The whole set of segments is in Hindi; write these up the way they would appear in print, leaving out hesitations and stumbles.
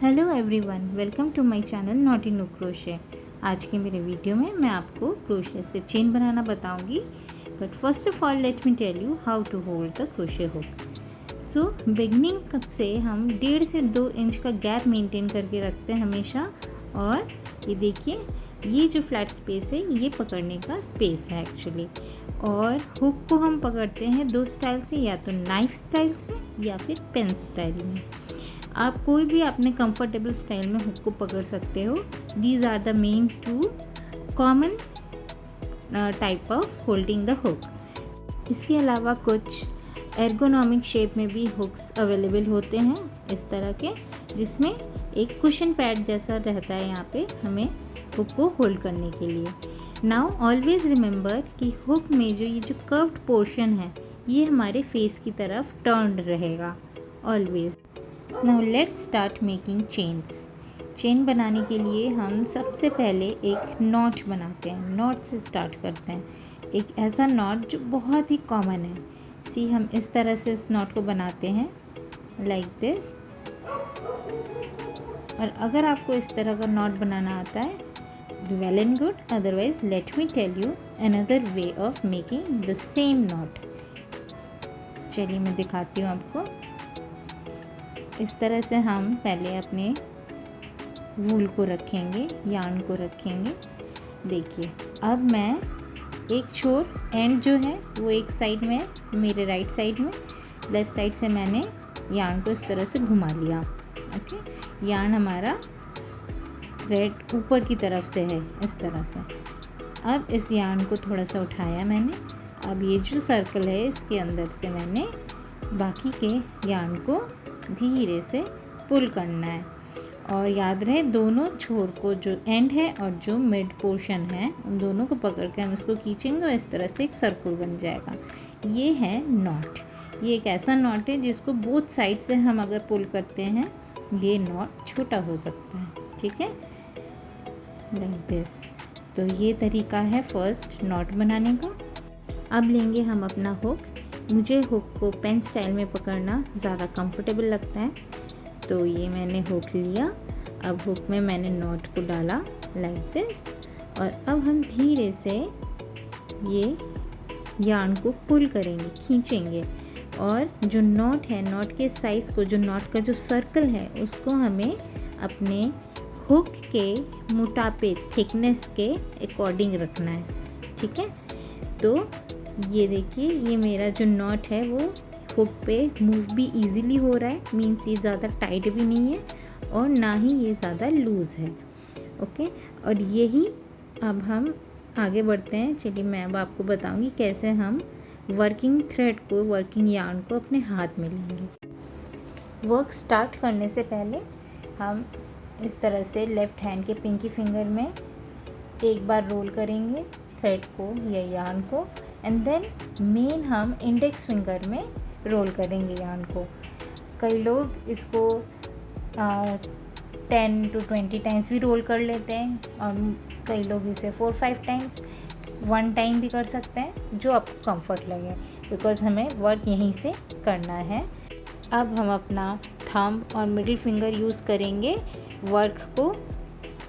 Hello everyone, welcome to my channel knotty no crochet. आज के मेरे वीडियो में मैं आपको क्रोशे से चेन बनाना बताऊंगी। But first of all let me tell you how to hold the crochet hook. So beginning से हम 1.5 से 2 इंच का गैप मेंटेन करके रखते हैं हमेशा। और ये देखिए, ये जो फ्लैट स्पेस है ये पकड़ने का स्पेस है एक्चुअली। और हुक को हम पकड़ते हैं 2 स्टाइल से, या तो नाइफ स्टाइल से या फिर पेन स्टाइल में। आप कोई भी अपने कंफर्टेबल स्टाइल में हुक को पकड़ सकते हो। These are the main 2 common type of holding the hook. इसके अलावा कुछ एर्गोनॉमिक शेप में भी हुक्स अवेलेबल होते हैं इस तरह के, जिसमें एक कुशन पैड जैसा रहता है यहाँ पे हमें हुक को होल्ड करने के लिए। नाउ ऑलवेज रिमेंबर कि हुक में ये जो कर्व्ड पोर्शन है ये हमारे फेस की तरफ टर्न्ड रहेगा always. Now let's start making chains. Chain बनाने के लिए हम सबसे पहले एक नॉट बनाते हैं। नॉट से स्टार्ट करते हैं, एक ऐसा नॉट जो बहुत ही कॉमन है। सी, हम इस तरह से इस नॉट को बनाते हैं लाइक दिस। और अगर आपको इस तरह का नॉट बनाना आता है well and good, otherwise let me tell you another way of making the same knot. चलिए मैं दिखाती हूँ आपको। इस तरह से हम पहले अपने वूल को रखेंगे, यार्न को रखेंगे। देखिए, अब मैं एक छोर एंड जो है वो एक साइड में, मेरे राइट साइड में, लेफ़्ट साइड से मैंने यार्न को इस तरह से घुमा लिया। ओके, यार्न हमारा थ्रेड ऊपर की तरफ से है इस तरह से। अब इस यार्न को थोड़ा सा उठाया मैंने। अब ये जो सर्कल है इसके अंदर से मैंने बाकी के यार्न को धीरे से पुल करना है। और याद रहे, दोनों छोर को, जो एंड है और जो मिड पोर्शन है, उन दोनों को पकड़ के हम इसको खींचेंगे और इस तरह से एक सर्कल बन जाएगा। ये है नॉट। ये एक ऐसा नॉट है जिसको बोथ साइड से हम अगर पुल करते हैं ये नॉट छोटा हो सकता है। ठीक है, लाइक दिस। तो ये तरीका है फर्स्ट नॉट बनाने का। अब लेंगे हम अपना हुक। मुझे हुक को पेन स्टाइल में पकड़ना ज़्यादा कंफर्टेबल लगता है, तो ये मैंने हुक लिया। अब हुक में मैंने नॉट को डाला लाइक दिस। और अब हम धीरे से ये यार्न को पुल करेंगे, खींचेंगे। और जो नॉट है, नॉट के साइज़ को, जो नॉट का जो सर्कल है उसको हमें अपने हुक के मोटापे, थिकनेस के अकॉर्डिंग रखना है। ठीक है, तो ये देखिए, ये मेरा जो नॉट है वो हुक पे मूव भी इजीली हो रहा है। मीन्स ये ज़्यादा टाइट भी नहीं है और ना ही ये ज़्यादा लूज़ है। ओके, और यही अब हम आगे बढ़ते हैं। चलिए मैं अब आपको बताऊंगी कैसे हम वर्किंग थ्रेड को, वर्किंग यार्न को अपने हाथ में लेंगे। वर्क स्टार्ट करने से पहले हम इस तरह से लेफ़्ट हैंड के पिंकी फिंगर में एक बार रोल करेंगे थ्रेड को या यार्न को, एंड देन मेन हम इंडेक्स फिंगर में रोल करेंगे यार्न को। कई लोग इसको 10 to 20 टाइम्स भी रोल कर लेते हैं, और कई लोग इसे 4-5 टाइम्स, 1 टाइम भी कर सकते हैं, जो आपको कंफर्ट लगे, बिकॉज़ हमें वर्क यहीं से करना है। अब हम अपना थंब और मिडिल फिंगर यूज़ करेंगे वर्क को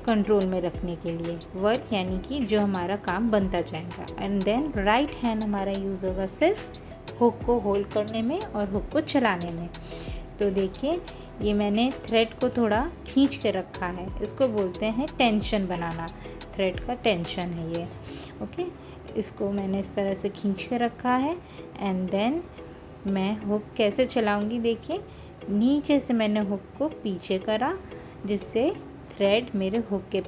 कंट्रोल में रखने के लिए। वर्क यानी कि जो हमारा काम बनता जाएगा। एंड देन राइट हैंड हमारा यूज़ होगा सिर्फ हुक को होल्ड करने में और हुक को चलाने में। तो देखिए, ये मैंने थ्रेड को थोड़ा खींच के रखा है। इसको बोलते हैं टेंशन बनाना। थ्रेड का टेंशन है ये। ओके, इसको मैंने इस तरह से खींच के रखा है। एंड देन मैं हुक कैसे चलाऊँगी, देखिए, नीचे से मैंने हुक को पीछे करा, जिससे थ्रेड मेरे हुक के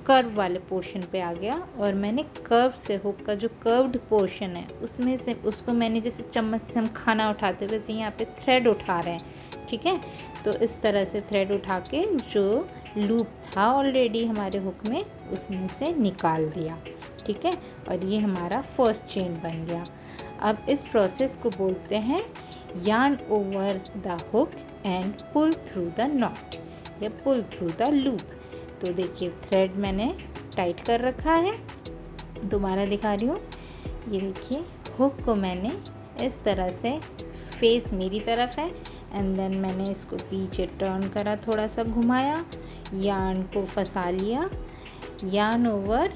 कर्व वाले पोर्शन पे आ गया। और मैंने कर्व से, हुक का जो कर्व्ड पोर्शन है उसमें से, उसको मैंने जैसे चम्मच से हम खाना उठाते हैं वैसे यहाँ पे थ्रेड उठा रहे हैं। ठीक है, तो इस तरह से थ्रेड उठा के जो लूप था ऑलरेडी हमारे हुक में उसमें से निकाल दिया। ठीक है, और ये हमारा फर्स्ट चेन बन गया। अब इस प्रोसेस को बोलते हैं yarn over the hook and pull through the knot या पुल थ्रू द लूप। तो देखिए, थ्रेड मैंने टाइट कर रखा है, दोबारा दिखा रही हूँ। ये देखिए, हुक को मैंने इस तरह से, फेस मेरी तरफ है एंड देन मैंने इसको पीछे टर्न करा, थोड़ा सा घुमाया, यार्न को फंसा लिया, यार्न ओवर,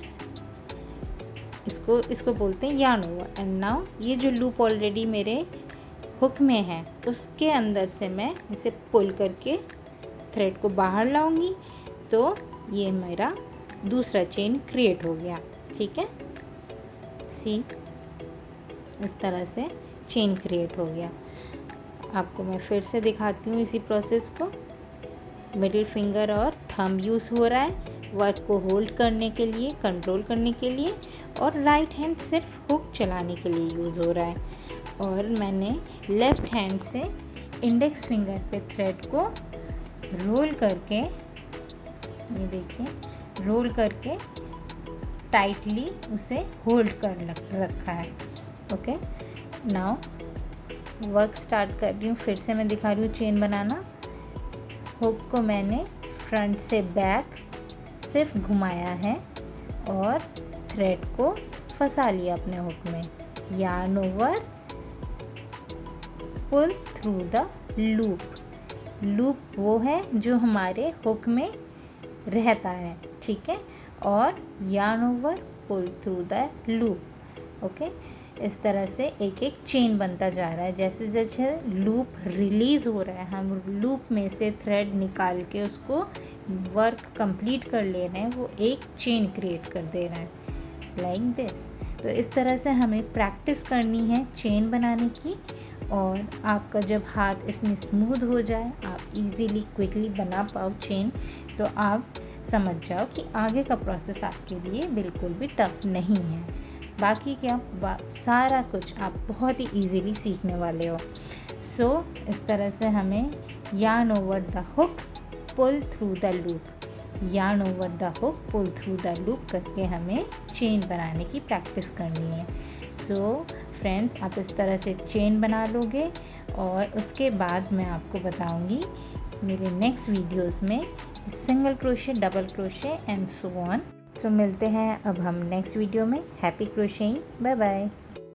इसको बोलते हैं यार्न ओवर। एंड नाउ ये जो लूप ऑलरेडी मेरे हुक में है उसके अंदर से मैं इसे पुल करके थ्रेड को बाहर लाऊंगी, तो ये मेरा दूसरा चेन क्रिएट हो गया। ठीक है, सी इस तरह से चेन क्रिएट हो गया। आपको मैं फिर से दिखाती हूँ इसी प्रोसेस को। मिडिल फिंगर और थंब यूज़ हो रहा है वर्क को होल्ड करने के लिए, कंट्रोल करने के लिए, और राइट हैंड सिर्फ हुक चलाने के लिए यूज़ हो रहा है। और मैंने लेफ़्ट हैंड से इंडेक्स फिंगर पे थ्रेड को रोल करके, ये देखिए, रोल करके टाइटली उसे होल्ड कर रखा है। ओके, नाउ वर्क स्टार्ट कर रही हूँ। फिर से मैं दिखा रही हूँ चेन बनाना। हुक को मैंने फ्रंट से बैक सिर्फ घुमाया है और थ्रेड को फंसा लिया अपने हुक में। Yarn over, pull through the loop. Loop वो है जो हमारे हुक में रहता है, ठीक है, और yarn over, pull through the loop. Okay, इस तरह से एक एक चेन बनता जा रहा है। जैसे जैसे लूप रिलीज़ हो रहा है, हम लूप में से थ्रेड निकाल के उसको वर्क कंप्लीट कर ले रहे हैं, वो एक चेन क्रिएट कर दे रहा है, लाइक दिस। तो इस तरह से हमें प्रैक्टिस करनी है चेन बनाने की, और आपका जब हाथ इसमें स्मूथ हो जाए, आप इजीली क्विकली बना पाओ चेन, तो आप समझ जाओ कि आगे का प्रोसेस आपके लिए बिल्कुल भी टफ़ नहीं है। बाकी क्या सारा कुछ आप बहुत ही इजीली सीखने वाले हो। सो इस तरह से हमें yarn over the hook, pull through the loop, yarn over the hook, pull through the loop करके हमें चेन बनाने की प्रैक्टिस करनी है। सो फ्रेंड्स, आप इस तरह से चेन बना लोगे, और उसके बाद मैं आपको बताऊंगी मेरे नेक्स्ट वीडियोस में single crochet, double crochet and so on. So मिलते हैं अब हम नेक्स्ट वीडियो में। Happy crocheting, bye bye.